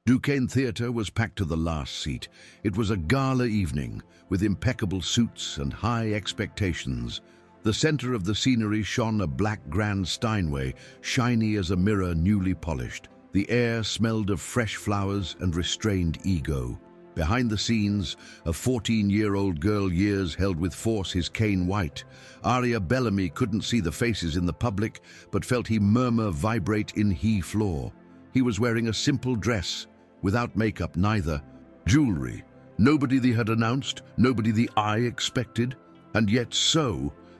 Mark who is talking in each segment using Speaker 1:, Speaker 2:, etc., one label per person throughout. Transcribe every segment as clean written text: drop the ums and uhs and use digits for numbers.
Speaker 1: Duquesne Theatre was packed to the last seat. It was a gala evening, with impeccable suits and high expectations. The center of the scenery shone a black grand Steinway, shiny as a mirror newly polished. The air smelled of fresh flowers and restrained ego. Behind the scenes, a 14-year-old girl years held with force his cane white. Arya Bellamy couldn't see the faces in the public, but felt he murmur vibrate in he floor. He was wearing a simple dress, without makeup neither. Jewelry, nobody they had announced, nobody the eye expected. And yet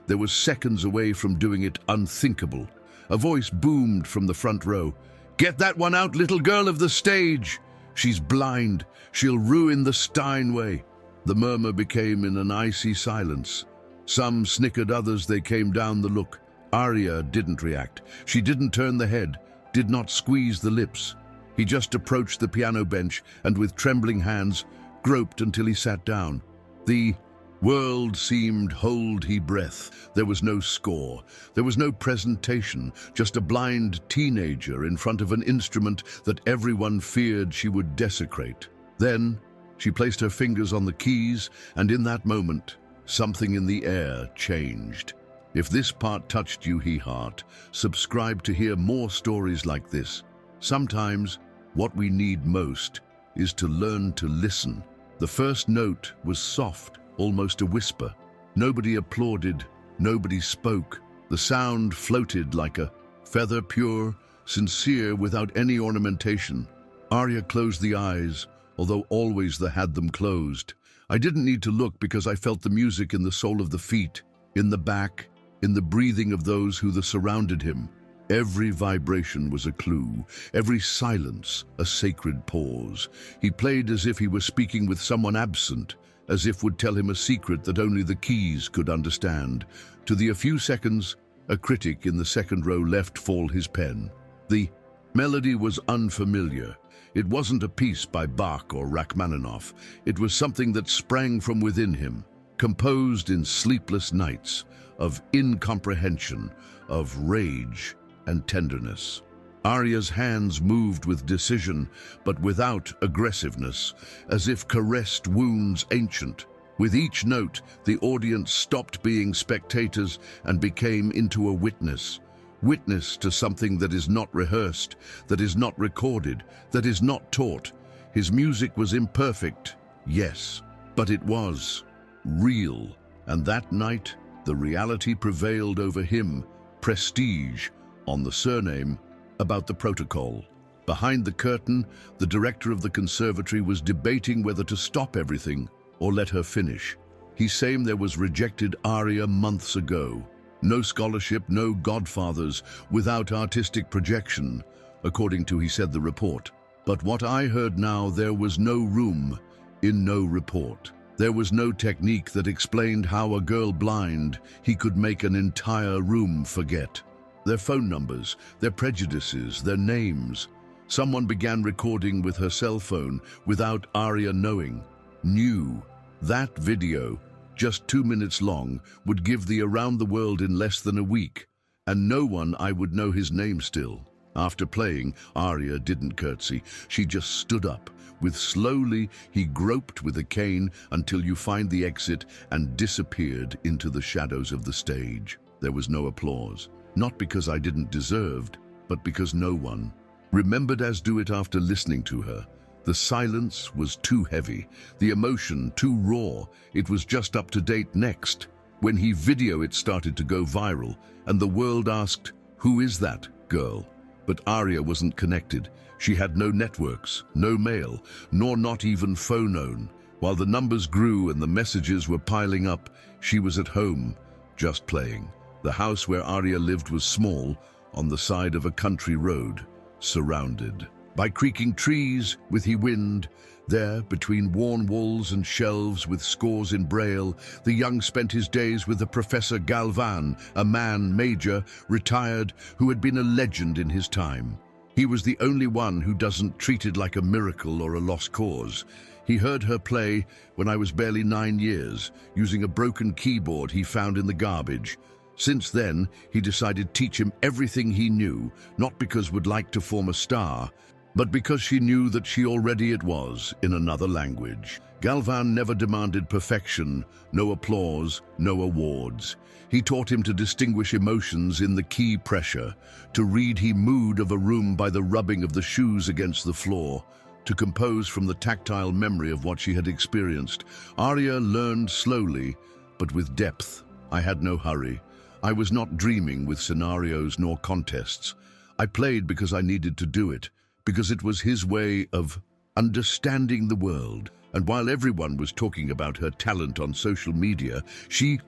Speaker 1: there was seconds away from doing it unthinkable. A voice boomed from the front row. "Get that one out, little girl of the stage! She's blind. She'll ruin the Steinway." The murmur became in an icy silence. Some snickered, others they came down the look. Arya didn't react. She didn't turn the head, did not squeeze the lips. He just approached the piano bench and with trembling hands groped until he sat down. The world seemed hold he breath. There was no score. There was no presentation, just a blind teenager in front of an instrument that everyone feared she would desecrate. Then she placed her fingers on the keys, and in that moment, something in the air changed. If this part touched you, heart, subscribe to hear more stories like this. Sometimes, what we need most is to learn to listen. The first note was soft, almost a whisper. Nobody applauded, nobody spoke. The sound floated like a feather, pure, sincere, without any ornamentation. Arya closed the eyes, although always had them closed. I didn't need to look because I felt the music in the sole of the feet, in the back, in the breathing of those who surrounded him. Every vibration was a clue, every silence a sacred pause. He played as if he were speaking with someone absent, as if would tell him a secret that only the keys could understand. A few seconds, a critic in the second row left fall his pen. The melody was unfamiliar. It wasn't a piece by Bach or Rachmaninoff. It was something that sprang from within him, composed in sleepless nights, of incomprehension, of rage and tenderness. Arya's hands moved with decision, but without aggressiveness, as if caressed wounds ancient. With each note, the audience stopped being spectators and became into a witness. Witness to something that is not rehearsed, that is not recorded, that is not taught. His music was imperfect, yes, but it was real. And that night, the reality prevailed over him. Prestige, on the surname, about the protocol. Behind the curtain, the director of the conservatory was debating whether to stop everything or let her finish. He's saying there was rejected Arya months ago. No scholarship, no godfathers, without artistic projection, according to, he said, the report. But what I heard now, there was no room in no report. There was no technique that explained how a girl blind he could make an entire room forget. Their phone numbers, their prejudices, their names. Someone began recording with her cell phone without Arya knowing. Knew that video, just 2 minutes long, would give the around the world in less than a week, and no one I would know his name still. After playing, Arya didn't curtsy. She just stood up. Slowly, he groped with a cane until you find the exit and disappeared into the shadows of the stage. There was no applause. Not because I didn't deserve, but because no one remembered as do it after listening to her. The silence was too heavy, the emotion too raw. It was just up to date next. When he video it started to go viral, and the world asked, "Who is that girl?" But Arya wasn't connected. She had no networks, no mail, nor not even phone. While the numbers grew and the messages were piling up, she was at home, just playing. The house where Arya lived was small, on the side of a country road, surrounded by creaking trees with the wind. There, between worn walls and shelves with scores in braille, the young spent his days with the Professor Galvan, a man, major, retired, who had been a legend in his time. He was the only one who doesn't treat it like a miracle or a lost cause. He heard her play when I was barely 9 years, using a broken keyboard he found in the garbage. Since then, he decided to teach him everything he knew, not because would like to form a star, but because she knew that she already it was in another language. Galvan never demanded perfection, no applause, no awards. He taught him to distinguish emotions in the key pressure, to read the mood of a room by the rubbing of the shoes against the floor, to compose from the tactile memory of what she had experienced. Arya learned slowly, but with depth. I had no hurry. I was not dreaming with scenarios nor contests. I played because I needed to do it, because it was his way of understanding the world. And while everyone was talking about her talent on social media,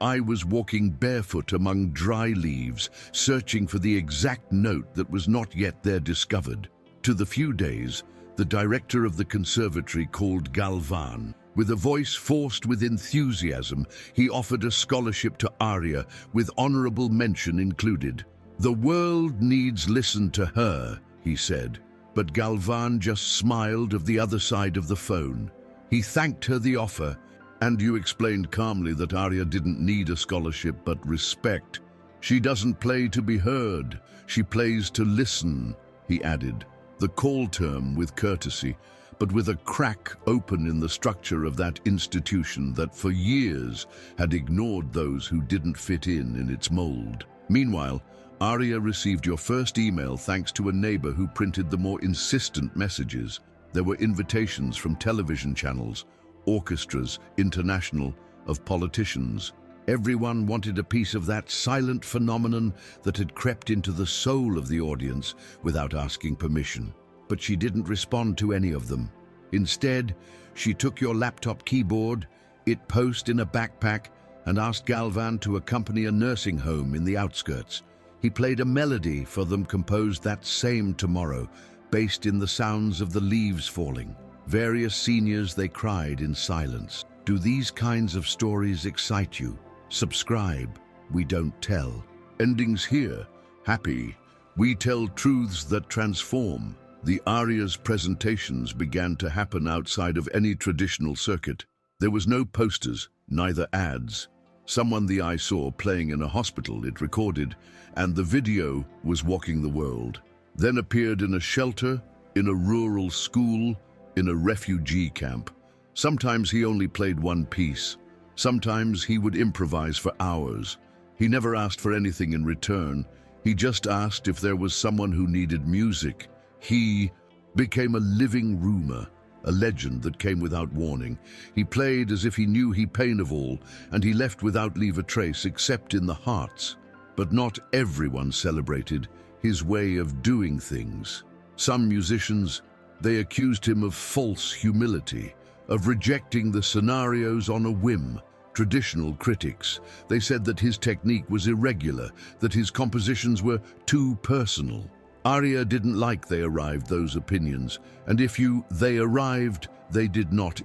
Speaker 1: I was walking barefoot among dry leaves, searching for the exact note that was not yet there discovered. To the few days, the director of the conservatory called Galvan. With a voice forced with enthusiasm, he offered a scholarship to Arya, with honorable mention included. "The world needs listen to her," he said. But Galvan just smiled of the other side of the phone. He thanked her the offer, and you explained calmly that Arya didn't need a scholarship but respect. "She doesn't play to be heard, she plays to listen," he added, the call term with courtesy, but with a crack open in the structure of that institution that for years had ignored those who didn't fit in its mold. Meanwhile, Arya received your first email thanks to a neighbor who printed the more insistent messages. There were invitations from television channels, orchestras, international, of politicians. Everyone wanted a piece of that silent phenomenon that had crept into the soul of the audience without asking permission. But she didn't respond to any of them. Instead, she took your laptop keyboard, it posed in a backpack, and asked Galvan to accompany a nursing home in the outskirts. He played a melody for them composed that same tomorrow, based in the sounds of the leaves falling. Various seniors, they cried in silence. Do these kinds of stories excite you? Subscribe. We don't tell. Endings here. Happy. We tell truths that transform. The Arya's presentations began to happen outside of any traditional circuit. There was no posters, neither ads. Someone the eye saw playing in a hospital, it recorded, and the video was walking the world. Then appeared in a shelter, in a rural school, in a refugee camp. Sometimes he only played one piece. Sometimes he would improvise for hours. He never asked for anything in return. He just asked if there was someone who needed music. He became a living rumor, a legend that came without warning. He played as if he knew the pain of all, and he left without leave a trace except in the hearts. But not everyone celebrated his way of doing things. Some musicians, they accused him of false humility, of rejecting the scenarios on a whim. Traditional critics, they said that his technique was irregular, that his compositions were too personal. Arya didn't like they arrived those opinions, and if they arrived, they did not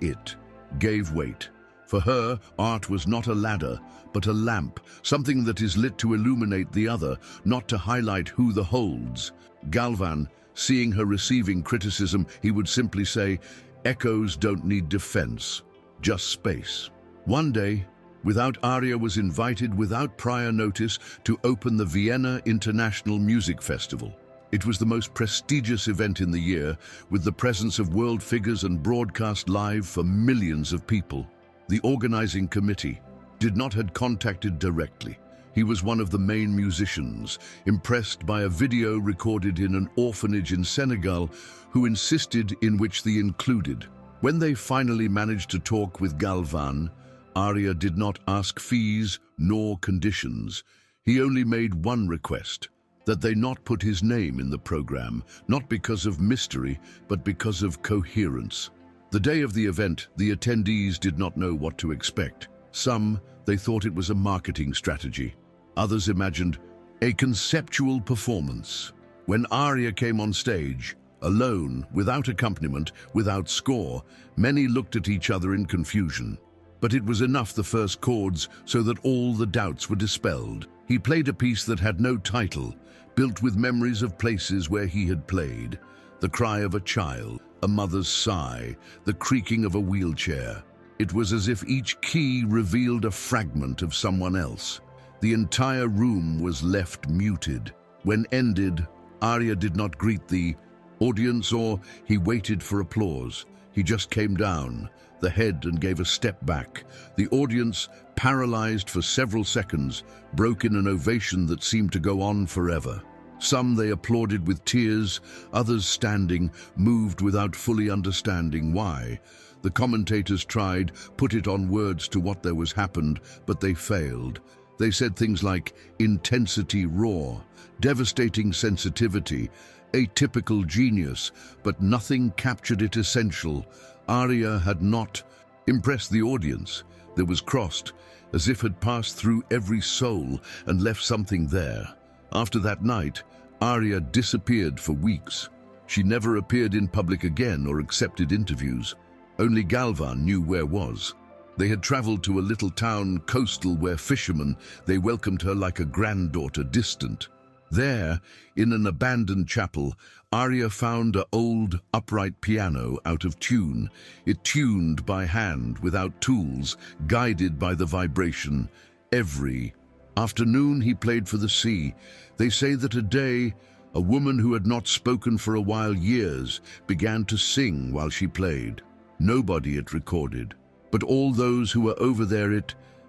Speaker 1: gave weight. For her, art was not a ladder, but a lamp, something that is lit to illuminate the other, not to highlight who the holds. Galvan, seeing her receiving criticism, he would simply say, "Echoes don't need defense, just space." One day, Arya was invited without prior notice to open the Vienna International Music Festival. It was the most prestigious event in the year, with the presence of world figures and broadcast live for millions of people. The organizing committee had contacted directly. He was one of the main musicians, impressed by a video recorded in an orphanage in Senegal, who insisted in which they included. When they finally managed to talk with Galvan, Arya did not ask fees nor conditions. He only made one request, that they not put his name in the program, not because of mystery, but because of coherence. The day of the event, the attendees did not know what to expect. Some, they thought it was a marketing strategy. Others imagined a conceptual performance. When Arya came on stage, alone, without accompaniment, without score, many looked at each other in confusion. But it was enough the first chords so that all the doubts were dispelled. He played a piece that had no title, built with memories of places where he had played. The cry of a child, a mother's sigh, the creaking of a wheelchair. It was as if each key revealed a fragment of someone else. The entire room was left muted. When ended, Arya did not greet the audience, or he waited for applause. He just came down, the head, and gave a step back. The audience, paralyzed for several seconds, broke in an ovation that seemed to go on forever. Some they applauded with tears, others standing, moved without fully understanding why. The commentators tried, put it on words to what there was happened, but they failed. They said things like intensity raw, devastating sensitivity, atypical genius, but nothing captured it essential. Arya had not impressed the audience. There was crossed, as if had passed through every soul and left something there. After that night, Arya disappeared for weeks. She never appeared in public again or accepted interviews. Only Galvan knew where was. They had traveled to a little town coastal where fishermen, they welcomed her like a granddaughter distant. There, in an abandoned chapel, Arya found an old, upright piano out of tune. It tuned by hand, without tools, guided by the vibration. Every afternoon he played for the sea. They say that a day, a woman who had not spoken for a while years began to sing while she played. Nobody it recorded, but all those who were over there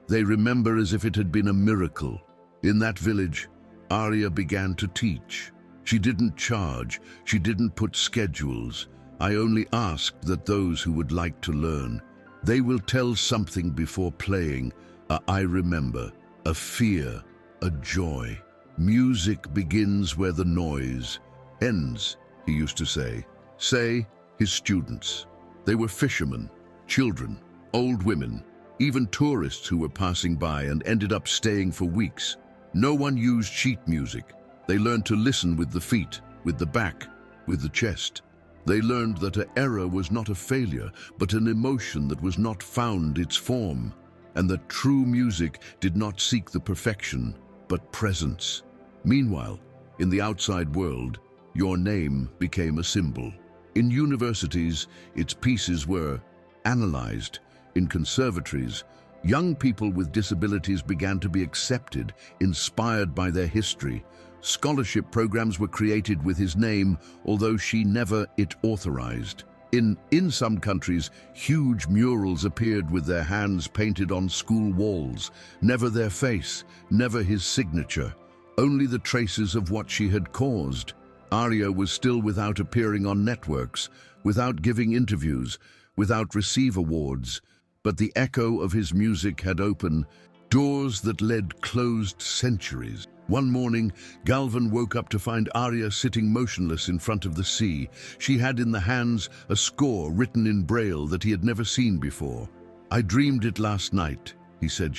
Speaker 1: they remember as if it had been a miracle. In that village, Arya began to teach. She didn't charge, she didn't put schedules. I only asked that those who would like to learn. They will tell something before playing, a I remember, a fear, a joy. Music begins where the noise ends, he used to say. Say, his students. They were fishermen, children, old women, even tourists who were passing by and ended up staying for weeks. No one used sheet music. They learned to listen with the feet, with the back, with the chest. They learned that an error was not a failure, but an emotion that was not found its form, and that true music did not seek the perfection, but presence. Meanwhile, in the outside world, your name became a symbol. In universities, its pieces were analyzed. In conservatories, young people with disabilities began to be accepted, inspired by their history. Scholarship programs were created with his name, although she never authorized. In some countries, huge murals appeared with their hands painted on school walls. Never their face, never his signature, only the traces of what she had caused. Arya was still without appearing on networks, without giving interviews, without receive awards. But the echo of his music had opened doors that led closed centuries. One morning, Galvan woke up to find Arya sitting motionless in front of the sea. She had in the hands a score written in Braille that he had never seen before. I dreamed it last night, he said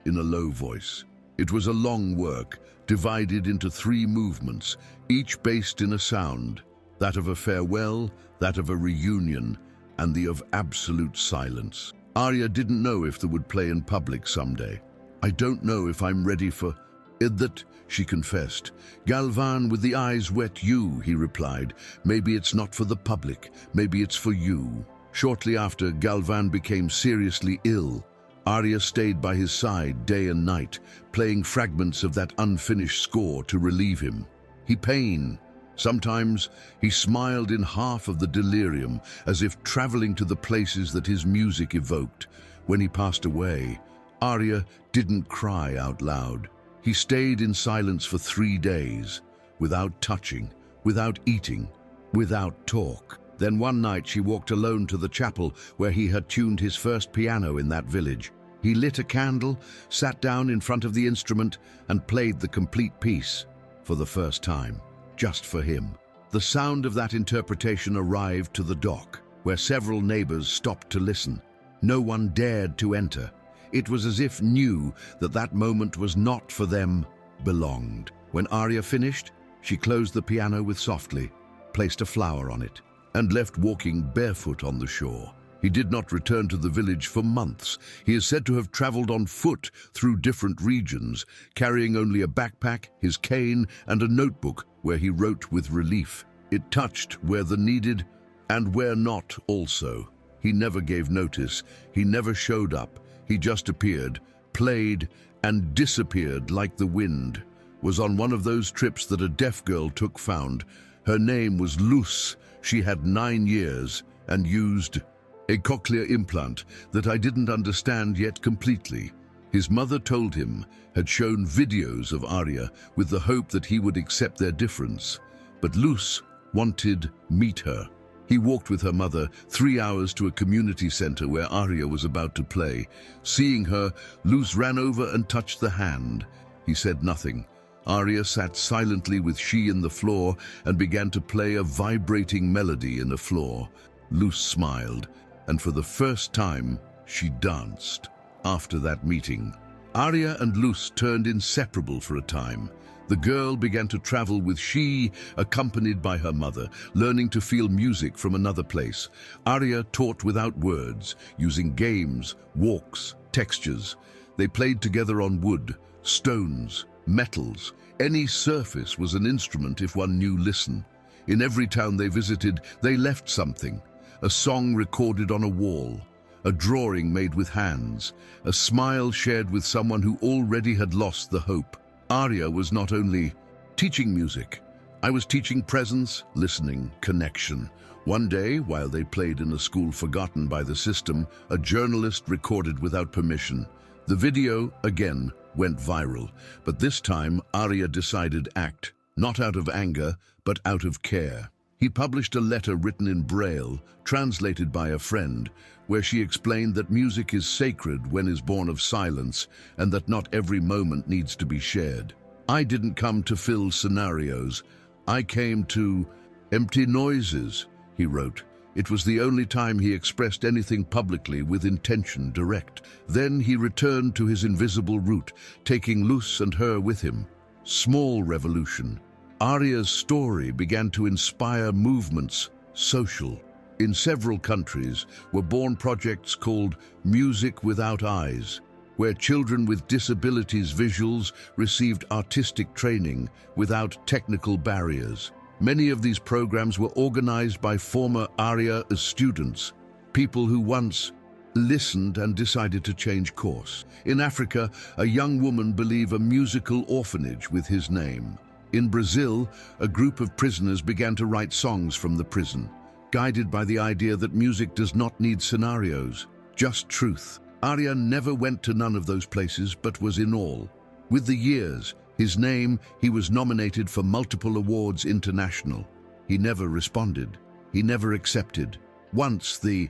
Speaker 1: in a low voice. It was a long work, divided into 3 movements, each based in a sound, that of a farewell, that of a reunion, and the of absolute silence. Arya didn't know if they would play in public someday. I don't know if I'm ready for that, she confessed. Galvan with the eyes wet, he replied. Maybe it's not for the public, maybe it's for you. Shortly after, Galvan became seriously ill. Arya stayed by his side day and night, playing fragments of that unfinished score to relieve him. He pained. Sometimes he smiled in half of the delirium, as if traveling to the places that his music evoked. When he passed away, Arya didn't cry out loud. He stayed in silence for 3 days, without touching, without eating, without talk. Then one night she walked alone to the chapel where he had tuned his first piano in that village. He lit a candle, sat down in front of the instrument, and played the complete piece for the first time. Just for him. The sound of that interpretation arrived to the dock, where several neighbors stopped to listen. No one dared to enter. It was as if knew that that moment was not for them, belonged. When Arya finished, she closed the piano with softly, placed a flower on it, and left walking barefoot on the shore. He did not return to the village for months. He is said to have traveled on foot through different regions, carrying only a backpack, his cane, and a notebook where he wrote with relief. It touched where the needed and where not also. He never gave notice. He never showed up. He just appeared, played, and disappeared like the wind. Was on one of those trips that a deaf girl found. Her name was Luce. She had 9 years and used a cochlear implant that I didn't understand yet completely. His mother told him, had shown videos of Arya with the hope that he would accept their difference. But Luce wanted meet her. He walked with her mother 3 hours to a community center where Arya was about to play. Seeing her, Luce ran over and touched the hand. He said nothing. Arya sat silently with she in the floor and began to play a vibrating melody in the floor. Luce smiled, and for the first time, she danced. After that meeting, Arya and Luce turned inseparable for a time. The girl began to travel with she, accompanied by her mother, learning to feel music from another place. Arya taught without words, using games, walks, textures. They played together on wood, stones, metals. Any surface was an instrument if one knew listen. In every town they visited, they left something. A song recorded on a wall, a drawing made with hands, a smile shared with someone who already had lost the hope. Arya was not only teaching music. I was teaching presence, listening, connection. One day, while they played in a school forgotten by the system, a journalist recorded without permission. The video, again, went viral, but this time Arya decided act, not out of anger, but out of care. He published a letter written in Braille, translated by a friend, where she explained that music is sacred when is born of silence, and that not every moment needs to be shared. I didn't come to fill scenarios. I came to empty noises, he wrote. It was the only time he expressed anything publicly with intention direct. Then he returned to his invisible route, taking Luce and her with him. Small revolution. Arya's story began to inspire movements, social. In several countries were born projects called Music Without Eyes, where children with disabilities visuals received artistic training without technical barriers. Many of these programs were organized by former Arya students, people who once listened and decided to change course. In Africa, a young woman believed a musical orphanage with his name. In Brazil, a group of prisoners began to write songs from the prison, guided by the idea that music does not need scenarios, just truth. Arya never went to none of those places, but was in all. With the years, he was nominated for multiple awards international. He never responded. He never accepted. Once they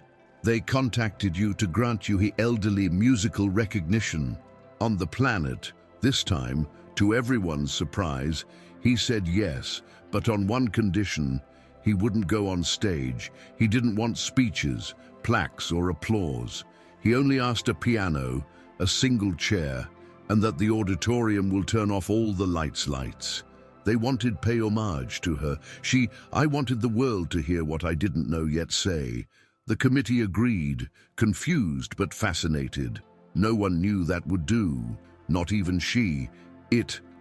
Speaker 1: contacted you to grant you the elderly musical recognition on the planet. This time, to everyone's surprise, he said yes, but on one condition: he wouldn't go on stage. He didn't want speeches, plaques, or applause. He only asked a piano, a single chair, and that the auditorium will turn off all the lights. They wanted pay homage to her. I wanted the world to hear what I didn't know yet say. The committee agreed, confused but fascinated. No one knew that would do, not even she.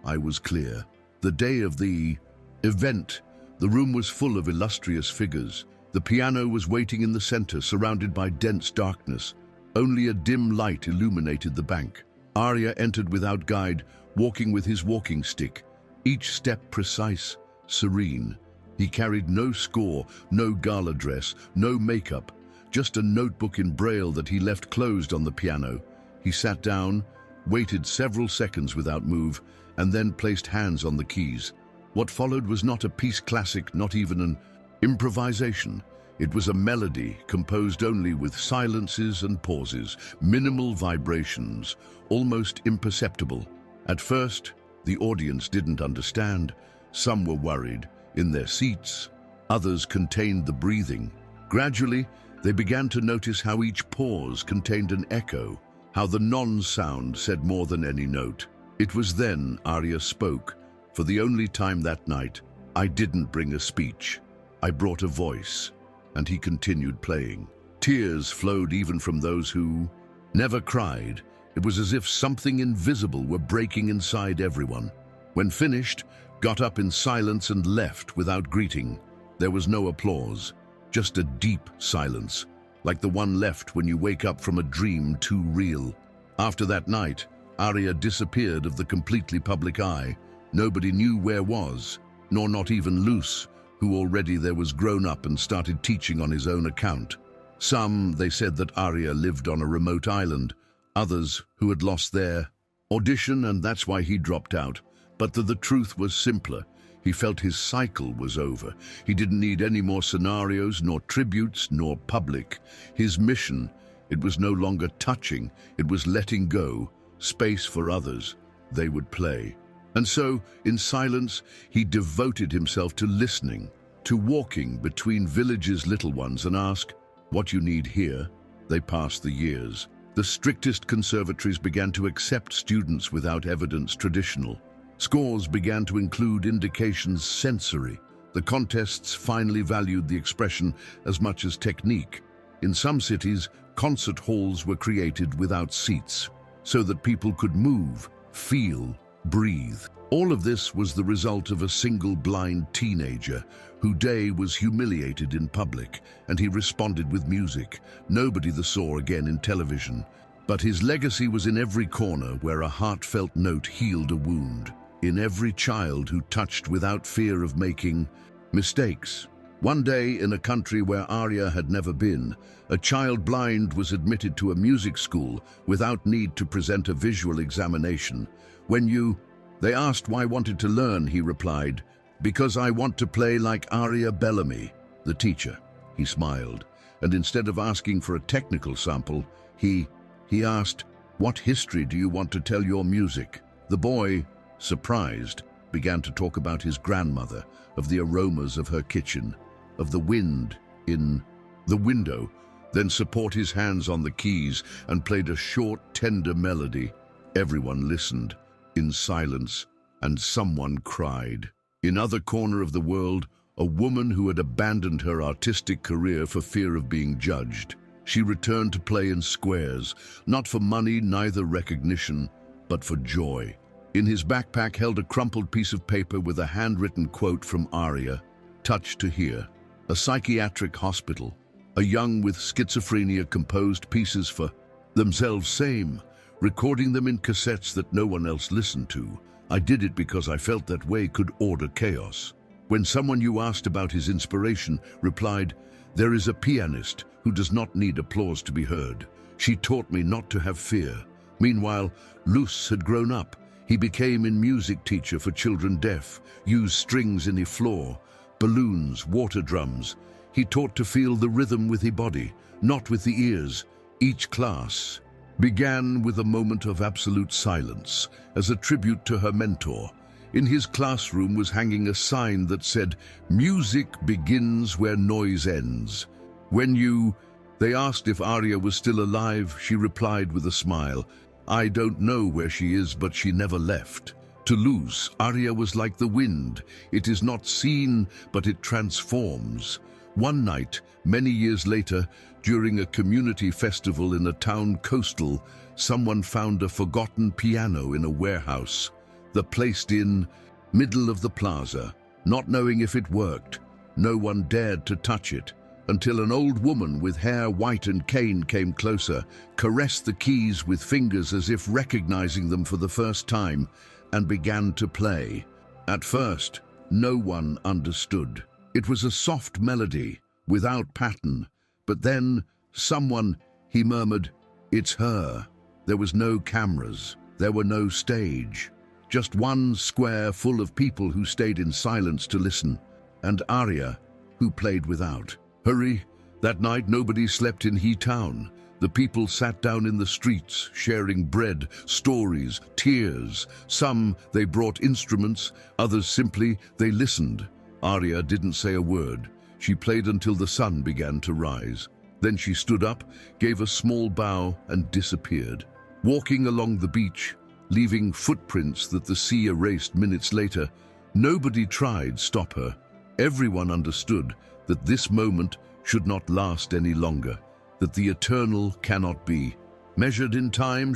Speaker 1: I was clear. The day of the event, the room was full of illustrious figures. The piano was waiting in the center, surrounded by dense darkness. Only a dim light illuminated the bank. Arya entered without guide, walking with his walking stick, each step precise, serene. He carried no score, no gala dress, no makeup, just a notebook in Braille that he left closed on the piano. He sat down, waited several seconds without move, and then placed hands on the keys. What followed was not a piece classic, not even an improvisation. It was a melody composed only with silences and pauses, minimal vibrations, almost imperceptible. At first, the audience didn't understand. Some were worried, in their seats. Others contained the breathing. Gradually, they began to notice how each pause contained an echo, how the non-sound said more than any note. It was then Arya spoke. For the only time that night, I didn't bring a speech. I brought a voice. And he continued playing. Tears flowed even from those who never cried. It was as if something invisible were breaking inside everyone. When finished, got up in silence and left without greeting. There was no applause, just a deep silence, like the one left when you wake up from a dream too real. After that night, Arya disappeared of the completely public eye. Nobody knew where was, nor not even Luce, who already there was grown up and started teaching on his own account. Some, they said that Arya lived on a remote island, others who had lost their audition and that's why he dropped out. But the truth was simpler. He felt his cycle was over. He didn't need any more scenarios, nor tributes, nor public. His mission, it was no longer touching, it was letting go, space for others. They would play. And so, in silence, he devoted himself to listening, to walking between villages' little ones and ask, "What you need here?" They passed the years. The strictest conservatories began to accept students without evidence traditional. Scores began to include indications sensory. The contests finally valued the expression as much as technique. In some cities, concert halls were created without seats, so that people could move, feel, breathe. All of this was the result of a single blind teenager whose day was humiliated in public, and he responded with music. Nobody saw again in television. But his legacy was in every corner where a heartfelt note healed a wound, in every child who touched without fear of making mistakes. One day, in a country where Arya had never been, a child blind was admitted to a music school without need to present a visual examination. They asked why I wanted to learn, he replied, "Because I want to play like Arya Bellamy, the teacher." He smiled, and instead of asking for a technical sample, he asked, "What history do you want to tell your music?" The boy, surprised, began to talk about his grandmother, of the aromas of her kitchen, of the wind in the window, then support his hands on the keys and played a short, tender melody. Everyone listened in silence, and someone cried. In other corner of the world, a woman who had abandoned her artistic career for fear of being judged. She returned to play in squares, not for money, neither recognition, but for joy. In his backpack held a crumpled piece of paper with a handwritten quote from Arya, "Touch to hear." A psychiatric hospital. A young with schizophrenia composed pieces for themselves same, recording them in cassettes that no one else listened to. I did it because I felt that way could order chaos. When someone you asked about his inspiration replied, "There is a pianist who does not need applause to be heard. She taught me not to have fear." Meanwhile, Luce had grown up. He became a music teacher for children deaf, used strings in the floor, balloons, water drums. He taught to feel the rhythm with the body, not with the ears. Each class began with a moment of absolute silence, as a tribute to her mentor. In his classroom was hanging a sign that said, "Music begins where noise ends." They asked if Arya was still alive, she replied with a smile, "I don't know where she is, but she never left." To Luce, Arya was like the wind. It is not seen, but it transforms. One night, many years later, during a community festival in a town coastal, someone found a forgotten piano in a warehouse. They placed in middle of the plaza, not knowing if it worked. No one dared to touch it, until an old woman with hair white and cane came closer, caressed the keys with fingers as if recognizing them for the first time, and began to play. At first, no one understood. It was a soft melody, without pattern. But then, he murmured, "It's her." There was no cameras, there were no stage. Just one square full of people who stayed in silence to listen, and Arya, who played without. Hurry! That night nobody slept in He Town. The people sat down in the streets, sharing bread, stories, tears. Some, they brought instruments, others simply, they listened. Arya didn't say a word. She played until the sun began to rise. Then she stood up, gave a small bow, and disappeared. Walking along the beach, leaving footprints that the sea erased minutes later, nobody tried to stop her. Everyone understood that this moment should not last any longer, that the eternal cannot be measured in time,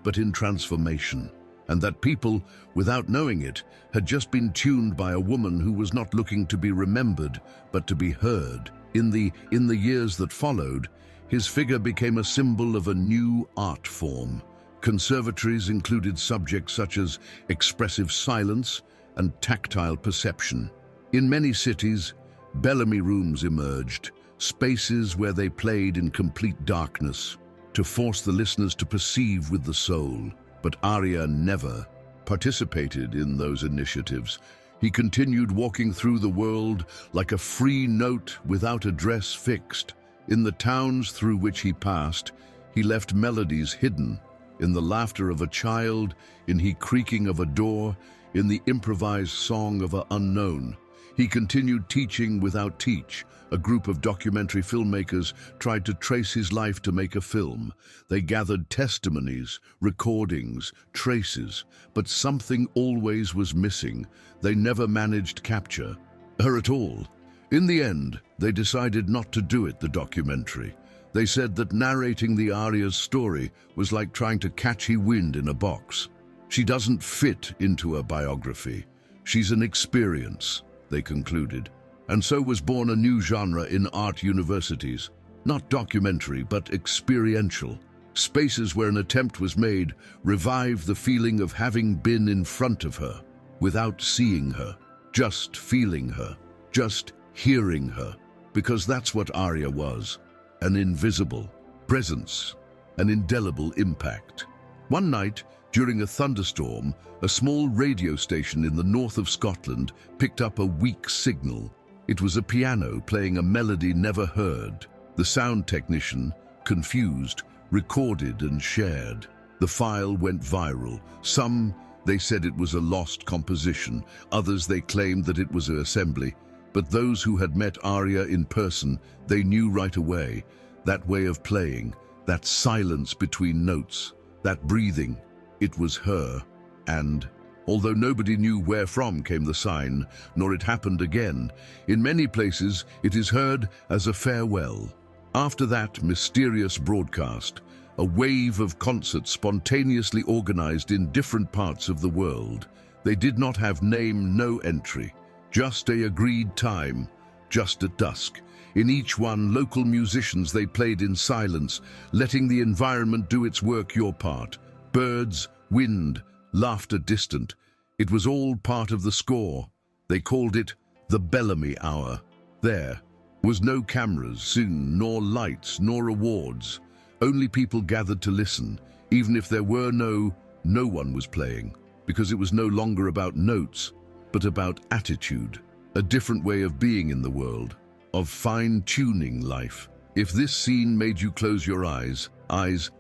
Speaker 1: but in transformation, and that people, without knowing it, had just been tuned by a woman who was not looking to be remembered, but to be heard. In the years that followed, his figure became a symbol of a new art form. Conservatories included subjects such as expressive silence and tactile perception. In many cities, Bellamy rooms emerged, spaces where they played in complete darkness, to force the listeners to perceive with the soul. But Arya never participated in those initiatives. He continued walking through the world like a free note without address fixed. In the towns through which he passed, he left melodies hidden, in the laughter of a child, in the creaking of a door, in the improvised song of an unknown. He continued teaching without teach. A group of documentary filmmakers tried to trace his life to make a film. They gathered testimonies, recordings, traces, but something always was missing. They never managed to capture her at all. In the end, they decided not to do it, the documentary. They said that narrating the Arya's story was like trying to catch wind in a box. She doesn't fit into a biography. She's an experience, they concluded. And so was born a new genre in art universities. Not documentary, but experiential. Spaces where an attempt was made revive the feeling of having been in front of her, without seeing her, just feeling her, just hearing her. Because that's what Arya was, an invisible presence, an indelible impact. One night, during a thunderstorm, a small radio station in the north of Scotland picked up a weak signal. It was a piano playing a melody never heard. The sound technician, confused, recorded and shared. The file went viral. Some, they said it was a lost composition. Others, they claimed that it was an assembly. But those who had met Arya in person, they knew right away. That way of playing, that silence between notes, that breathing, it was her. And although nobody knew where from came the sign, nor it happened again, in many places it is heard as a farewell. After that mysterious broadcast, a wave of concerts spontaneously organized in different parts of the world. They did not have name, no entry, just a agreed time, just at dusk. In each one, local musicians, they played in silence, letting the environment do its work, your part. Birds, wind, laughter distant. It was all part of the score. They called it the Bellamy Hour. There was no cameras soon, nor lights, nor awards. Only people gathered to listen. Even if there were no one was playing, because it was no longer about notes, but about attitude, a different way of being in the world, of fine-tuning life. If this scene made you close your eyes,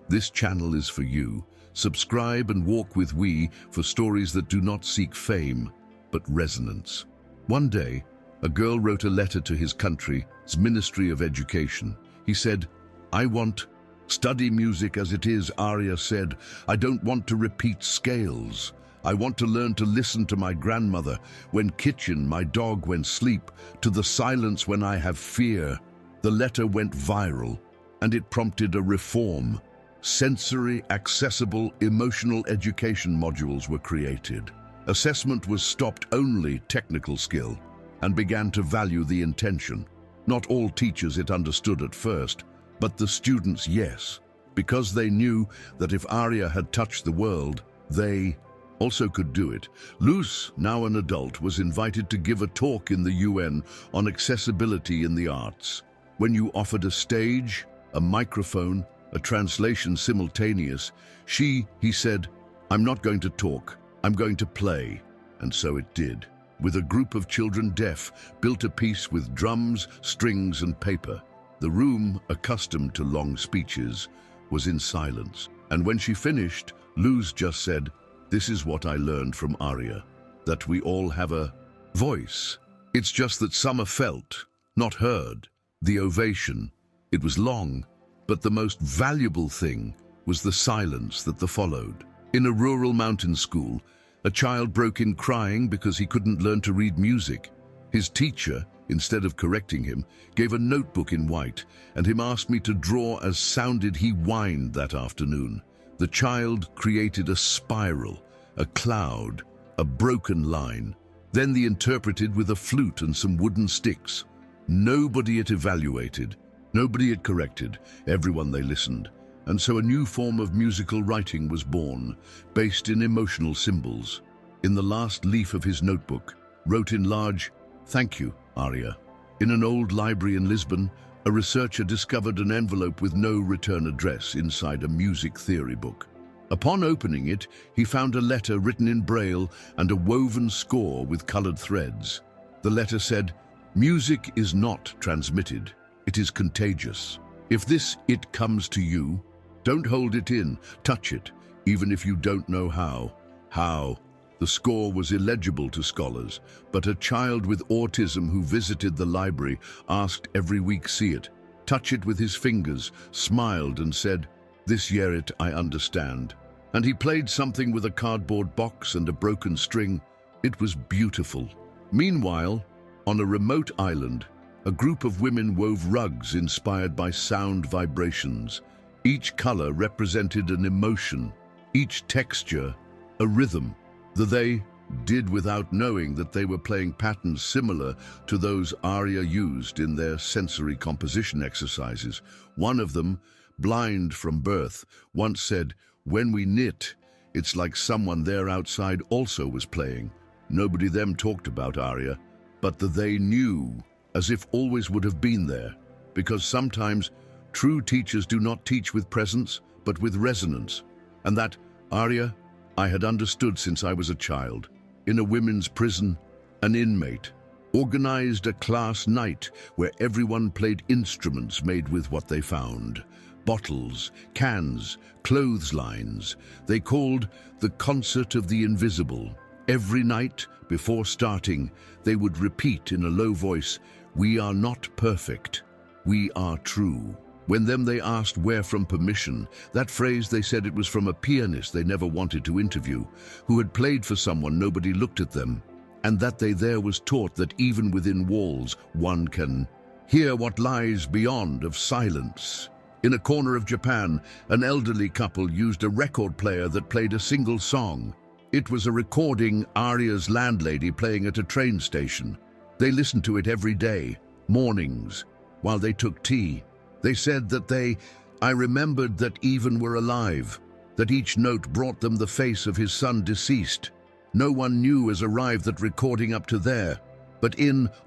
Speaker 1: this channel is for you. Subscribe and walk with we for stories that do not seek fame, but resonance. One day, a girl wrote a letter to his country's Ministry of Education. He said, "I want study music as it is," Arya said. "I don't want to repeat scales. I want to learn to listen to my grandmother when kitchen, my dog when sleep, to the silence when I have fear." The letter went viral, and it prompted a reform. Sensory, accessible, emotional education modules were created. Assessment was stopped, only technical skill, and began to value the intention. Not all teachers it understood at first, but the students, yes, because they knew that if Arya had touched the world, they also could do it. Luce, now an adult, was invited to give a talk in the UN on accessibility in the arts. When you offered a stage, a microphone, a translation simultaneous, he said, "I'm not going to talk, I'm going to play." And so it did. With a group of children deaf, built a piece with drums, strings and paper. The room, accustomed to long speeches, was in silence. And when she finished, Luz just said, "This is what I learned from Arya, that we all have a voice. It's just that some are felt, not heard." The ovation, it was long, but the most valuable thing was the silence that followed. In a rural mountain school, a child broke in crying because he couldn't learn to read music. His teacher, instead of correcting him, gave a notebook in white, and him asked me to draw as sounded he whined that afternoon. The child created a spiral, a cloud, a broken line. Then they interpreted with a flute and some wooden sticks. Nobody it evaluated, nobody it corrected, everyone they listened. And so a new form of musical writing was born, based in emotional symbols. In the last leaf of his notebook, wrote in large, Thank you, Arya. In an old library in Lisbon, a researcher discovered an envelope with no return address inside a music theory book. Upon opening it, he found a letter written in Braille and a woven score with colored threads. The letter said, "Music is not transmitted. It is contagious. If this it comes to you, don't hold it in, touch it, even if you don't know how." How? The score was illegible to scholars, but a child with autism who visited the library asked every week see it, touch it with his fingers, smiled and said, "This year it I understand." And he played something with a cardboard box and a broken string. It was beautiful. Meanwhile, on a remote island, a group of women wove rugs inspired by sound vibrations. Each color represented an emotion, each texture a rhythm. They did without knowing that they were playing patterns similar to those Arya used in their sensory composition exercises. One of them, blind from birth, once said, "When we knit, it's like someone there outside also was playing." Nobody them talked about Arya, but they knew, as if always would have been there, because sometimes true teachers do not teach with presence, but with resonance. And that, Arya, I had understood since I was a child. In a women's prison, an inmate organized a class night where everyone played instruments made with what they found. Bottles, cans, clotheslines. They called the Concert of the Invisible. Every night, before starting, they would repeat in a low voice, "We are not perfect, we are true." When they asked where from permission, that phrase they said it was from a pianist they never wanted to interview, who had played for someone nobody looked at them, and that they there was taught that even within walls one can hear what lies beyond of silence. In a corner of Japan, an elderly couple used a record player that played a single song. It was a recording Arya's landlady playing at a train station. They listened to it every day, mornings, while they took tea. They said that I remembered that even were alive, that each note brought them the face of his son deceased. No one knew as arrived that recording up to there, but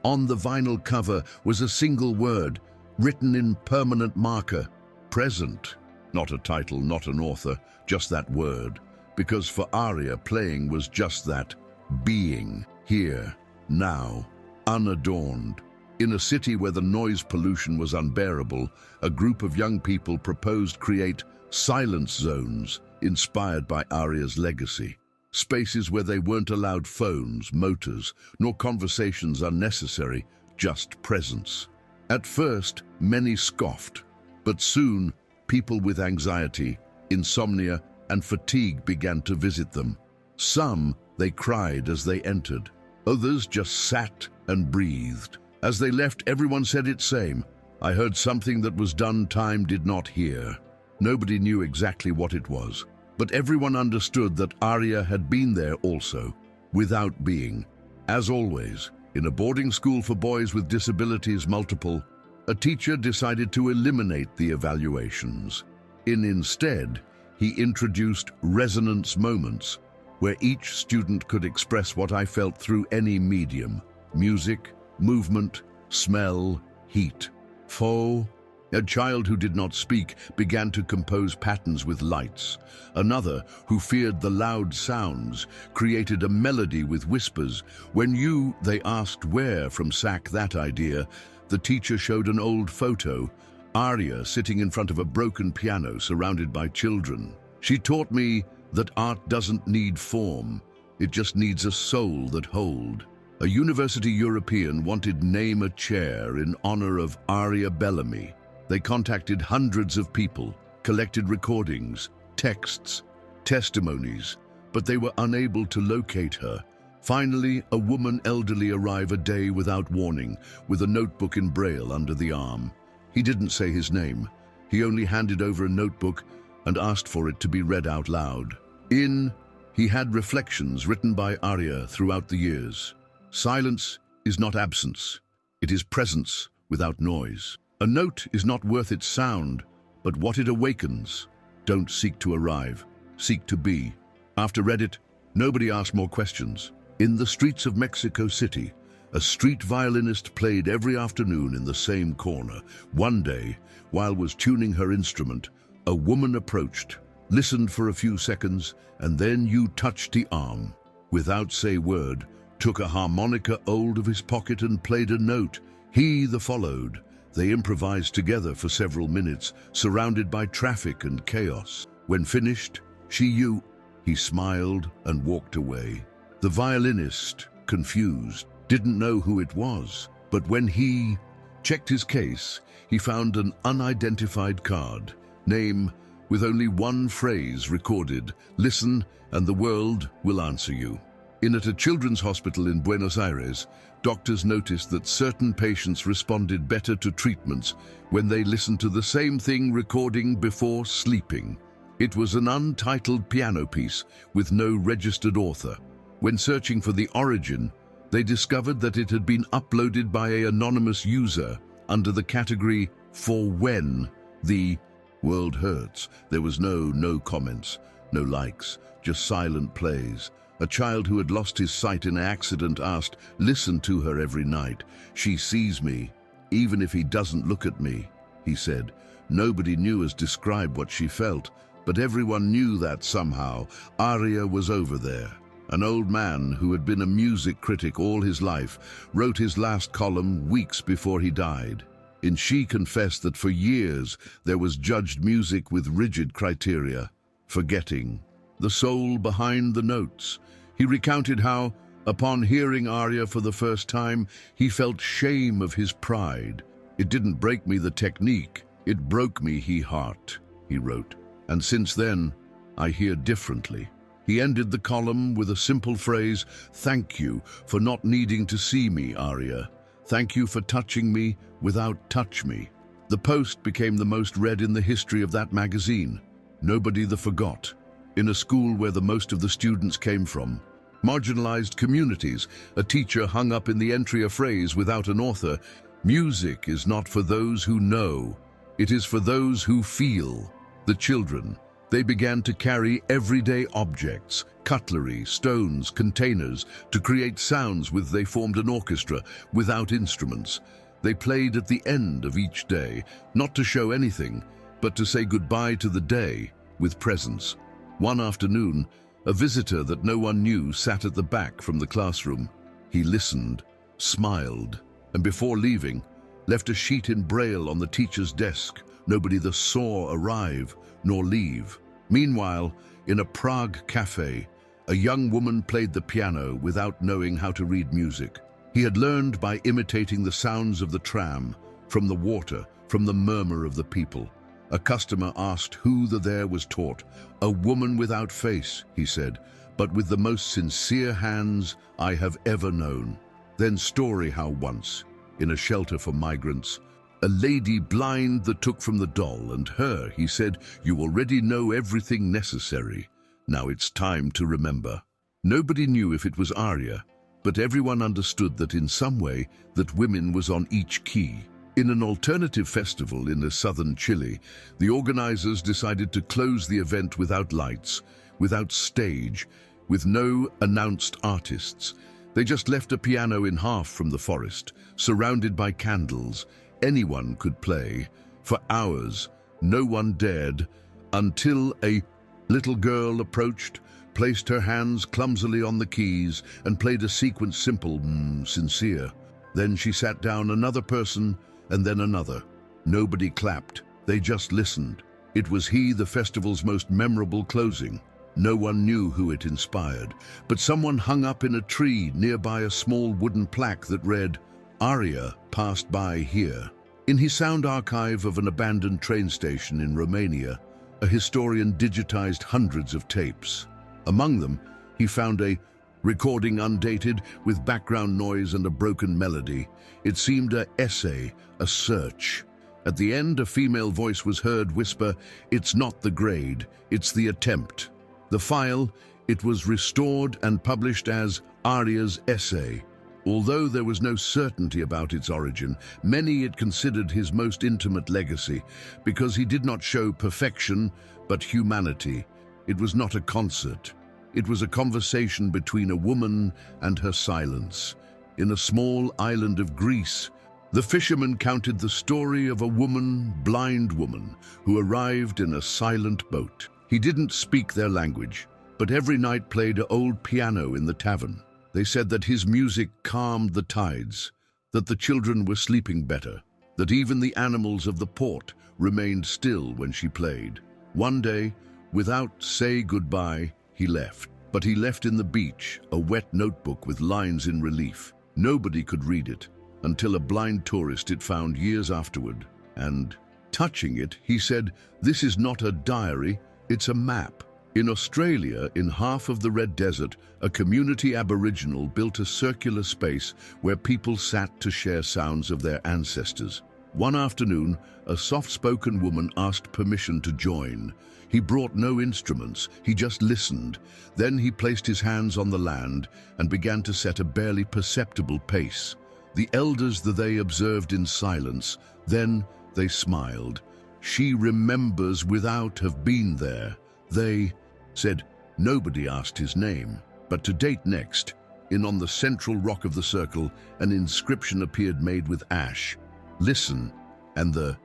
Speaker 1: on the vinyl cover was a single word, written in permanent marker, present. Not a title, not an author, just that word. Because for Arya, playing was just that, being, here, now, unadorned. In a city where the noise pollution was unbearable, a group of young people proposed create silence zones inspired by Arya's legacy. Spaces where they weren't allowed phones, motors, nor conversations unnecessary, just presence. At first, many scoffed, but soon, people with anxiety, insomnia, and fatigue began to visit them. Some, they cried as they entered. Others just sat and breathed. As they left, everyone said it same. I heard something that was done time did not hear. Nobody knew exactly what it was, but everyone understood that Arya had been there also, without being. As always, in a boarding school for boys with disabilities multiple, a teacher decided to eliminate the evaluations. Instead, he introduced resonance moments, where each student could express what I felt through any medium, music, movement, smell, heat. A child who did not speak began to compose patterns with lights. Another, who feared the loud sounds, created a melody with whispers. When they asked where from sack that idea, the teacher showed an old photo, Arya sitting in front of a broken piano surrounded by children. She taught me that art doesn't need form, it just needs a soul that hold. A university European wanted name a chair in honor of Arya Bellamy. They contacted hundreds of people, collected recordings, texts, testimonies, but they were unable to locate her. Finally, a woman elderly arrived a day without warning, with a notebook in Braille under the arm. He didn't say his name. He only handed over a notebook and asked for it to be read out loud. He had reflections written by Arya throughout the years. Silence is not absence. It is presence without noise. A note is not worth its sound, but what it awakens. Don't seek to arrive, seek to be. After read it, nobody asked more questions. In the streets of Mexico City, A street violinist played every afternoon in the same corner. One day, while was tuning her instrument, a woman approached, listened for a few seconds, and then you touched the arm. Without say word, took a harmonica out of his pocket and played a note. He the followed. They improvised together for several minutes, surrounded by traffic and chaos. When finished, he smiled and walked away. The violinist, confused, didn't know who it was, but when he checked his case, he found an unidentified card, name with only one phrase recorded, "Listen and the world will answer you." At a children's hospital in Buenos Aires, doctors noticed that certain patients responded better to treatments when they listened to the same thing recording before sleeping. It was an untitled piano piece with no registered author. When searching for the origin, they discovered that it had been uploaded by an anonymous user under the category "For When the World Hurts." There was no comments, no likes, just silent plays. A child who had lost his sight in an accident asked, "Listen to her every night. She sees me, even if he doesn't look at me," he said. Nobody knew as describe what she felt, but everyone knew that somehow Arya was over there. An old man who had been a music critic all his life wrote his last column weeks before he died. And she confessed that for years there was judged music with rigid criteria, forgetting the soul behind the notes. He recounted how, upon hearing Arya for the first time, he felt shame of his pride. "It didn't break me the technique, it broke me heart," he wrote. "And since then, I hear differently." He ended the column with a simple phrase, "Thank you for not needing to see me, Arya. Thank you for touching me without touch me." The post became the most read in the history of that magazine. Nobody the forgot. In a school where the most of the students came from, marginalized communities, a teacher hung up in the entry a phrase without an author, "Music is not for those who know, it is for those who feel." The children, they began to carry everyday objects, cutlery, stones, containers, to create sounds with they formed an orchestra without instruments. They played at the end of each day, not to show anything, but to say goodbye to the day with presence. One afternoon, a visitor that no one knew sat at the back from the classroom. He listened, smiled, and before leaving, left a sheet in braille on the teacher's desk. Nobody the saw arrive nor leave. Meanwhile, in a Prague cafe, a young woman played the piano without knowing how to read music. He had learned by imitating the sounds of the tram, from the water, from the murmur of the people. A customer asked who there was taught. "A woman without face," he said, "but with the most sincere hands I have ever known." Then story how once, in a shelter for migrants, a lady blind that took from the doll, and her, he said, "You already know everything necessary. Now it's time to remember." Nobody knew if it was Arya, but everyone understood that in some way that women was on each key. In an alternative festival in the southern Chile, the organizers decided to close the event without lights, without stage, with no announced artists. They just left a piano in half from the forest, surrounded by candles. Anyone could play. For hours, no one dared, until a little girl approached, placed her hands clumsily on the keys, and played a sequence simple, sincere. Then she sat down, another person, and then another. Nobody clapped, they just listened. It was the festival's most memorable closing. No one knew who it inspired, but someone hung up in a tree nearby a small wooden plaque that read, "Arya passed by here." In his sound archive of an abandoned train station in Romania, a historian digitized hundreds of tapes. Among them, he found a recording undated with background noise and a broken melody. It seemed an essay, a search. At the end, a female voice was heard whisper, "It's not the grade, it's the attempt." The file, it was restored and published as Arya's essay. Although there was no certainty about its origin, many it considered his most intimate legacy, because he did not show perfection, but humanity. It was not a concert. It was a conversation between a woman and her silence. in a small island of Greece. The fisherman counted the story of a blind woman, who arrived in a silent boat. He didn't speak their language, but every night played an old piano in the tavern. They said that his music calmed the tides, that the children were sleeping better, that even the animals of the port remained still when she played. One day, without say goodbye, he left. But he left in the beach a wet notebook with lines in relief. Nobody could read it, until a blind tourist it found years afterward. And, touching it, he said, "This is not a diary, it's a map." In Australia, in half of the Red Desert, a community Aboriginal built a circular space where people sat to share sounds of their ancestors. One afternoon, a soft-spoken woman asked permission to join. He brought no instruments, he just listened. Then he placed his hands on the land and began to set a barely perceptible pace. The elders they observed in silence, then they smiled. "She remembers without have been there." They said. Nobody asked his name. But to date next, on the central rock of the circle, an inscription appeared made with ash. "Listen, and the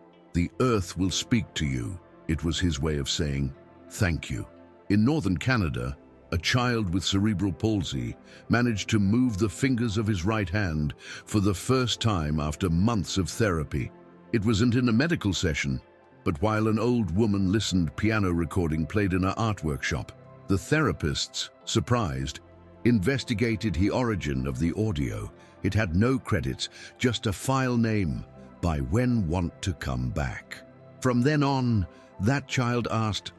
Speaker 1: earth will speak to you." It was his way of saying, "Thank you." In northern Canada, a child with cerebral palsy managed to move the fingers of his right hand for the first time after months of therapy. It wasn't in a medical session, but while an old woman listened, piano recording played in an art workshop. The therapists, surprised, investigated the origin of the audio. It had no credits, just a file name, "By when want to come back." From then on, that child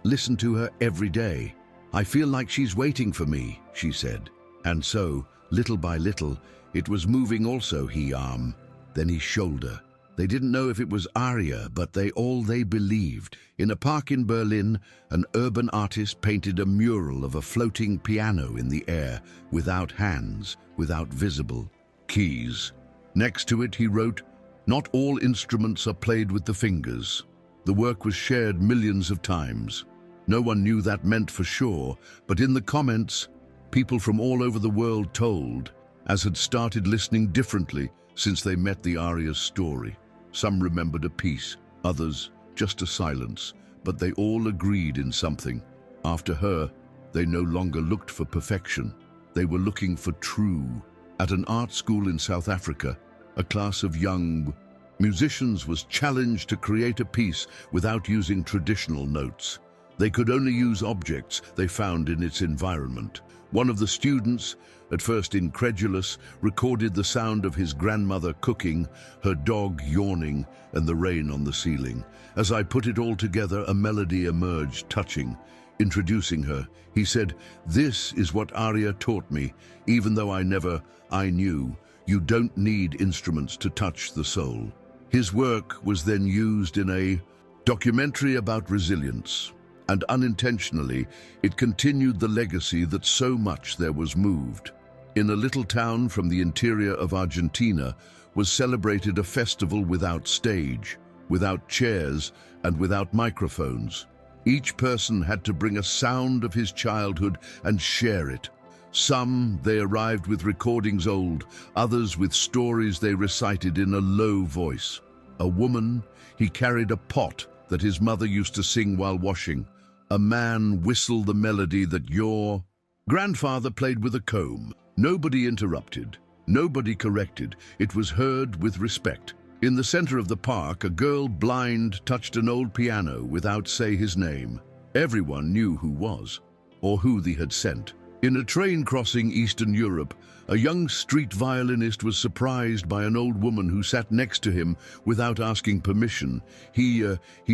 Speaker 1: listened to her every day. "I feel like she's waiting for me," she said. And so, little by little, it was moving also his arm, then his shoulder. They didn't know if it was Arya, but they believed. In a park in Berlin, an urban artist painted a mural of a floating piano in the air, without hands, without visible keys. Next to it he wrote, "Not all instruments are played with the fingers." The work was shared millions of times. No one knew that meant for sure, but in the comments, people from all over the world told, as had started listening differently since they met the Arya's story. Some remembered a piece, others just a silence, but they all agreed in something. After her, they no longer looked for perfection. They were looking for true. At an art school in South Africa, a class of young musicians was challenged to create a piece without using traditional notes. They could only use objects they found in its environment. One of the students, at first incredulous, recorded the sound of his grandmother cooking, her dog yawning, and the rain on the ceiling. As I put it all together, a melody emerged, touching. Introducing her, he said, "This is what Arya taught me, even though I knew, you don't need instruments to touch the soul." His work was then used in a documentary about resilience, and unintentionally, it continued the legacy that so much there was moved. In a little town from the interior of Argentina was celebrated a festival without stage, without chairs, and without microphones. Each person had to bring a sound of his childhood and share it. Some, they arrived with recordings old, others with stories they recited in a low voice. A woman, he carried a pot that his mother used to sing while washing. A man whistled the melody that your grandfather played with a comb. Nobody interrupted, nobody corrected. It was heard with respect. In the center of the park, a girl blind touched an old piano without say his name. Everyone knew who was, or who they had sent. In a train crossing Eastern Europe, a young street violinist was surprised by an old woman who sat next to him without asking permission. He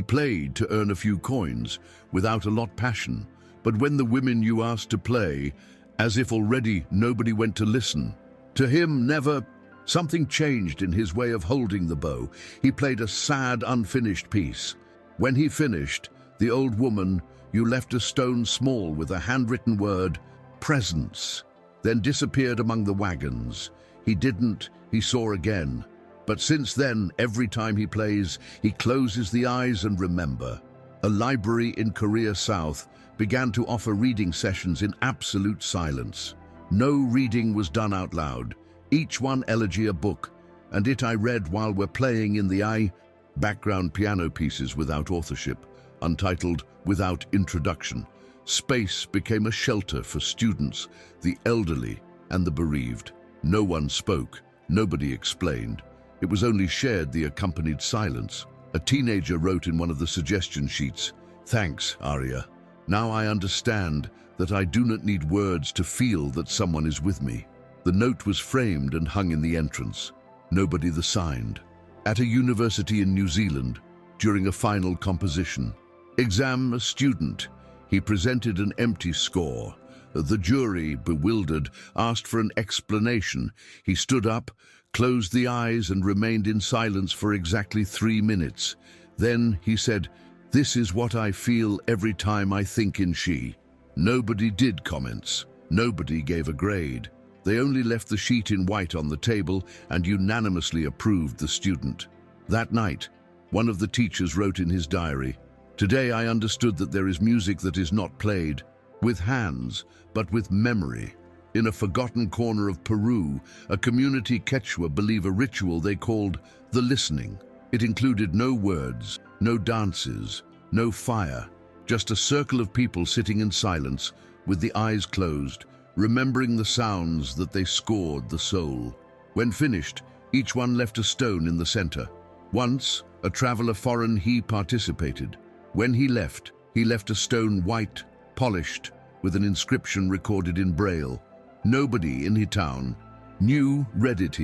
Speaker 1: played to earn a few coins, without a lot passion. But when the women you asked to play, as if already nobody went to listen. To him, never. Something changed in his way of holding the bow. He played a sad, unfinished piece. When he finished, the old woman, you left a stone small with a handwritten word, presence, then disappeared among the wagons. He saw again. But since then, every time he plays, he closes the eyes and remember. A library in Korea South began to offer reading sessions in absolute silence. No reading was done out loud. each one elegy a book, and it I read while we're playing in the background piano pieces without authorship, untitled, without introduction. Space became a shelter for students, the elderly, and the bereaved. No one spoke, nobody explained. It was only shared the accompanied silence. A teenager wrote in one of the suggestion sheets, "Thanks, Arya. Now I understand that I do not need words to feel that someone is with me." The note was framed and hung in the entrance. Nobody the signed. At a university in New Zealand, during a final composition, exam a student, he presented an empty score. The jury, bewildered, asked for an explanation. He stood up, closed the eyes, and remained in silence for exactly 3 minutes. Then he said, "This is what I feel every time I think in she." Nobody did comments. Nobody gave a grade. They only left the sheet in white on the table and unanimously approved the student. That night, one of the teachers wrote in his diary, "Today I understood that there is music that is not played with hands, but with memory." In a forgotten corner of Peru, a community Quechua believe a ritual they called the listening. It included no words, no dances, no fire, just a circle of people sitting in silence with the eyes closed, remembering the sounds that they scored the soul. When finished, each one left a stone in the center. Once, a traveler foreign, he participated. When he left a stone white, polished, with an inscription recorded in Braille. Nobody in his town knew read it,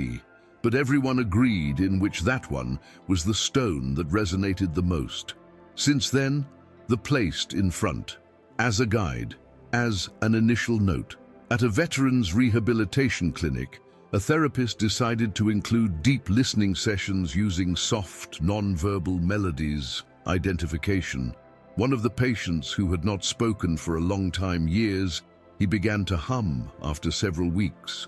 Speaker 1: but everyone agreed in which that one was the stone that resonated the most. Since then, the placed in front, as a guide, as an initial note. At a veterans rehabilitation clinic, a therapist decided to include deep listening sessions using soft, non-verbal melodies, identification. One of the patients who had not spoken for a long time, years, he began to hum after several weeks.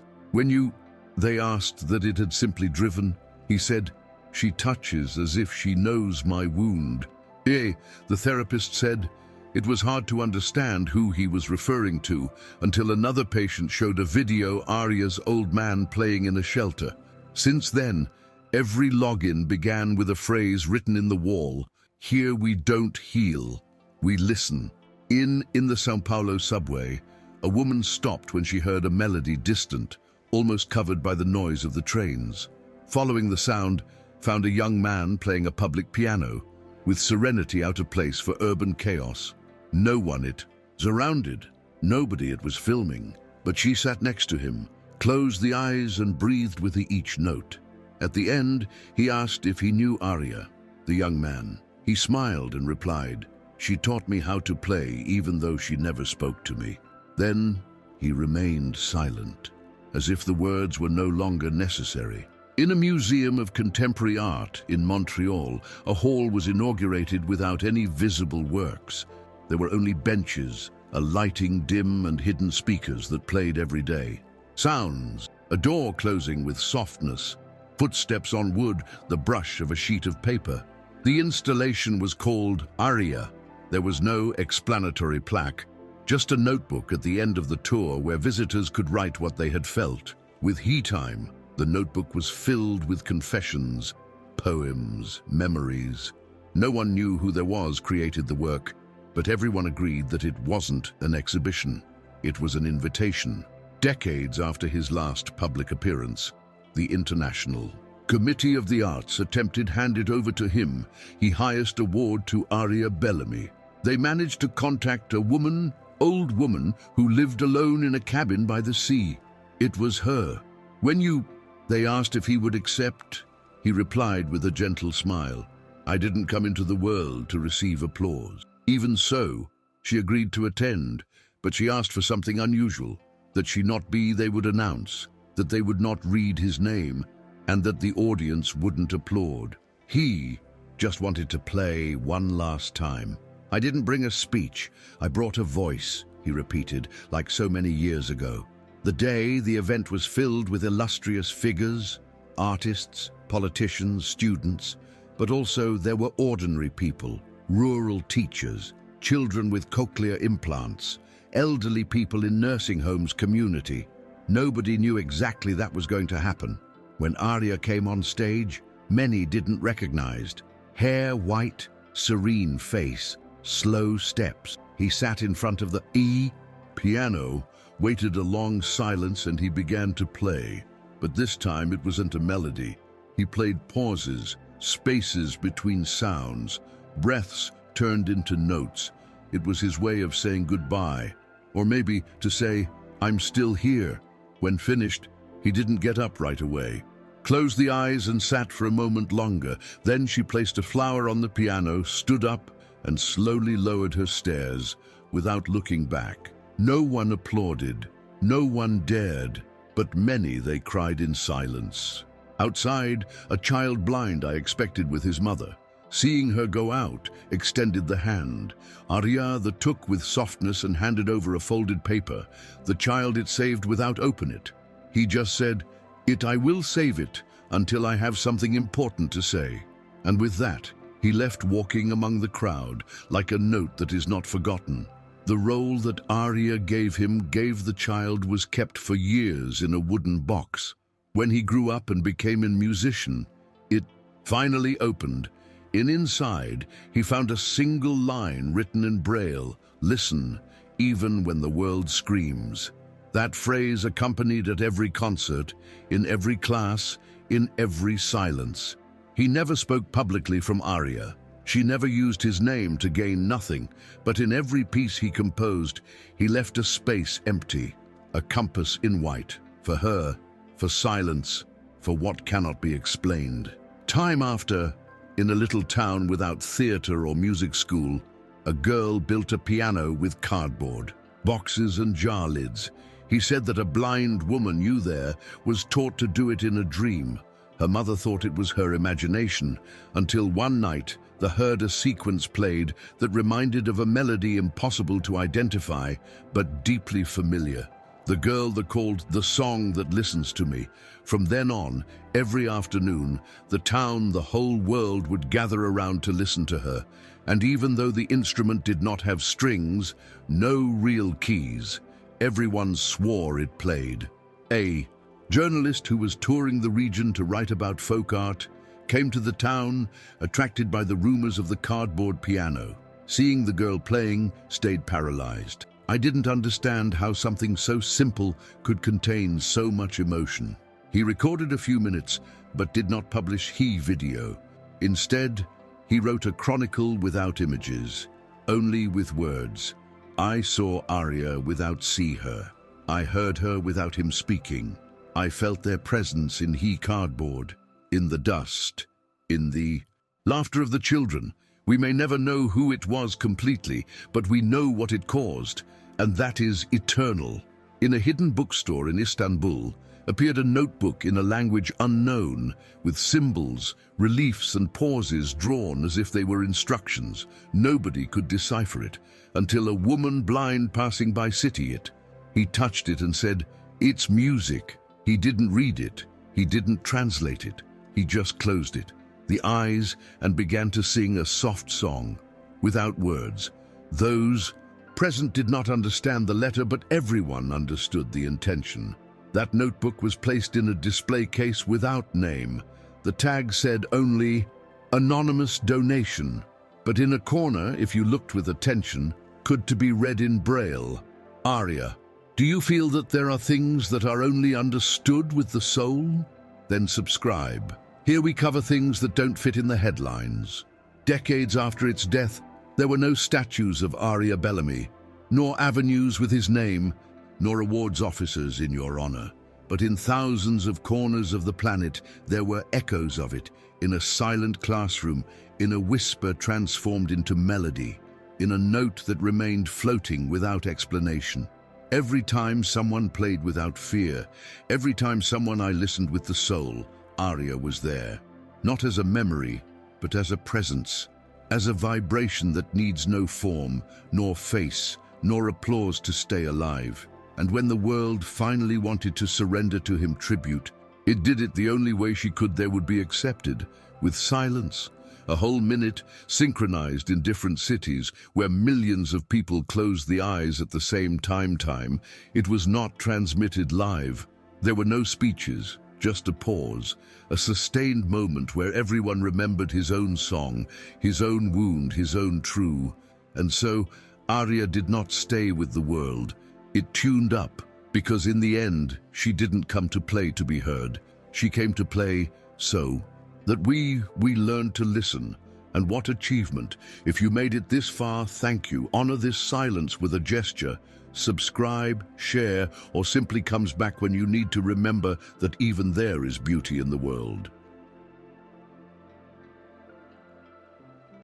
Speaker 1: They asked that it had simply driven. He said, "She touches as if she knows my wound." The therapist said, it was hard to understand who he was referring to until another patient showed a video Arya's old man playing in a shelter. Since then, every login began with a phrase written in the wall, "Here we don't heal, we listen." In the São Paulo subway, a woman stopped when she heard a melody distant, almost covered by the noise of the trains. Following the sound, found a young man playing a public piano, with serenity out of place for urban chaos. No one it, surrounded, nobody it was filming, but she sat next to him, closed the eyes and breathed with each note. At the end, he asked if he knew Arya, the young man. He smiled and replied, "She taught me how to play even though she never spoke to me." Then he remained silent, as if the words were no longer necessary. In a museum of contemporary art in Montreal, a hall was inaugurated without any visible works. There were only benches, a lighting dim and hidden speakers that played every day. Sounds, a door closing with softness, footsteps on wood, the brush of a sheet of paper. The installation was called Arya. There was no explanatory plaque, just a notebook at the end of the tour where visitors could write what they had felt. With he time, the notebook was filled with confessions, poems, memories. No one knew who there was created the work, but everyone agreed that it wasn't an exhibition. It was an invitation. Decades after his last public appearance, the International Committee of the Arts attempted hand it over to him, his highest award, to Arya Bellamy. They managed to contact a woman, old woman, who lived alone in a cabin by the sea. It was her. They asked if he would accept. He replied with a gentle smile, "I didn't come into the world to receive applause." Even so, she agreed to attend, but she asked for something unusual, that she not be they would announce, that they would not read his name, and that the audience wouldn't applaud. He just wanted to play one last time. "I didn't bring a speech, I brought a voice," he repeated, like so many years ago. The event was filled with illustrious figures, artists, politicians, students, but also there were ordinary people, rural teachers, children with cochlear implants, elderly people in nursing homes community. Nobody knew exactly that was going to happen. When Arya came on stage, many didn't recognize. Hair white, serene face, slow steps. He sat in front of the piano, waited a long silence, and he began to play. But this time it wasn't a melody. He played pauses, spaces between sounds, breaths turned into notes. It was his way of saying goodbye, or maybe to say, "I'm still here." When finished, he didn't get up right away. Closed the eyes and sat for a moment longer. Then she placed a flower on the piano, stood up, and slowly lowered her stairs without looking back. No one applauded, no one dared, but many they cried in silence. Outside, a child blind I expected with his mother. Seeing her go out, extended the hand. Arya the took with softness and handed over a folded paper. The child it saved without open it. He just said, I will save it until I have something important to say." And with that, he left walking among the crowd like a note that is not forgotten. The role that Arya gave him gave the child was kept for years in a wooden box. When he grew up and became a musician, it finally opened. Inside, he found a single line written in Braille: "Listen, even when the world screams." That phrase accompanied at every concert, in every class, in every silence. He never spoke publicly from Arya. She never used his name to gain nothing, but in every piece he composed, he left a space empty, a compass in white, for her, for silence, for what cannot be explained. Time after, in a little town without theater or music school, a girl built a piano with cardboard, boxes and jar lids. He said that a blind woman you there was taught to do it in a dream. Her mother thought it was her imagination, until one night they heard a sequence played that reminded of a melody impossible to identify, but deeply familiar. The girl that called "the song that listens to me." From then on, every afternoon, the town, the whole world would gather around to listen to her. And even though the instrument did not have strings, no real keys, everyone swore it played. A journalist who was touring the region to write about folk art came to the town, attracted by the rumors of the cardboard piano. Seeing the girl playing, stayed paralyzed. I didn't understand how something so simple could contain so much emotion. He recorded a few minutes, but did not publish his video. Instead, he wrote a chronicle without images, only with words. I saw Arya without see her. I heard her without him speaking. I felt their presence in he cardboard, in the dust, in the laughter of the children. We may never know who it was completely, but we know what it caused, and that is eternal. In a hidden bookstore in Istanbul appeared a notebook in a language unknown, with symbols, reliefs and pauses drawn as if they were instructions. Nobody could decipher it, until a woman blind passing by city it. He touched it and said, "It's music." He didn't read it, he didn't translate it, he just closed it, the eyes, and began to sing a soft song, without words. Those present did not understand the letter, but everyone understood the intention. That notebook was placed in a display case without name. The tag said only, "Anonymous donation," but in a corner, if you looked with attention, could to be read in Braille, "Arya, do you feel that there are things that are only understood with the soul? Then subscribe. Here we cover things that don't fit in the headlines." Decades after its death, there were no statues of Arya Bellamy, nor avenues with his name, nor awards officers in your honor. But in thousands of corners of the planet, there were echoes of it, in a silent classroom, in a whisper transformed into melody, in a note that remained floating without explanation. Every time someone played without fear, every time someone I listened with the soul, Arya was there. Not as a memory, but as a presence, as a vibration that needs no form, nor face, nor applause to stay alive. And when the world finally wanted to surrender to him tribute, it did it the only way she could there would be accepted, with silence, A whole minute, synchronized in different cities, where millions of people closed the eyes at the same time. It was not transmitted live. There were no speeches, just a pause, a sustained moment where everyone remembered his own song, his own wound, his own true. And so, Arya did not stay with the world. It tuned up, because in the end, she didn't come to play to be heard. She came to play so that we learned to listen. And what achievement! If you made it this far, thank you. Honor this silence with a gesture. Subscribe, share, or simply comes back when you need to remember that even there is beauty in the world.